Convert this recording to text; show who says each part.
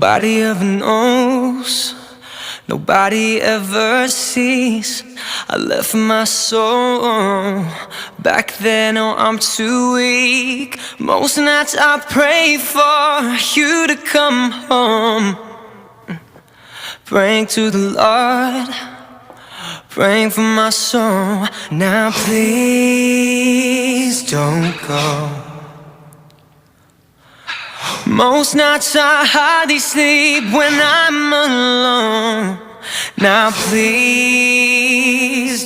Speaker 1: Nobody ever knows, nobody ever sees. I left my soul back then, oh I'm too weak. Most nights I pray for you to come home, praying to the Lord, praying for my soul. Now please don't go. Most nights I hardly sleep when I'm alone. Now please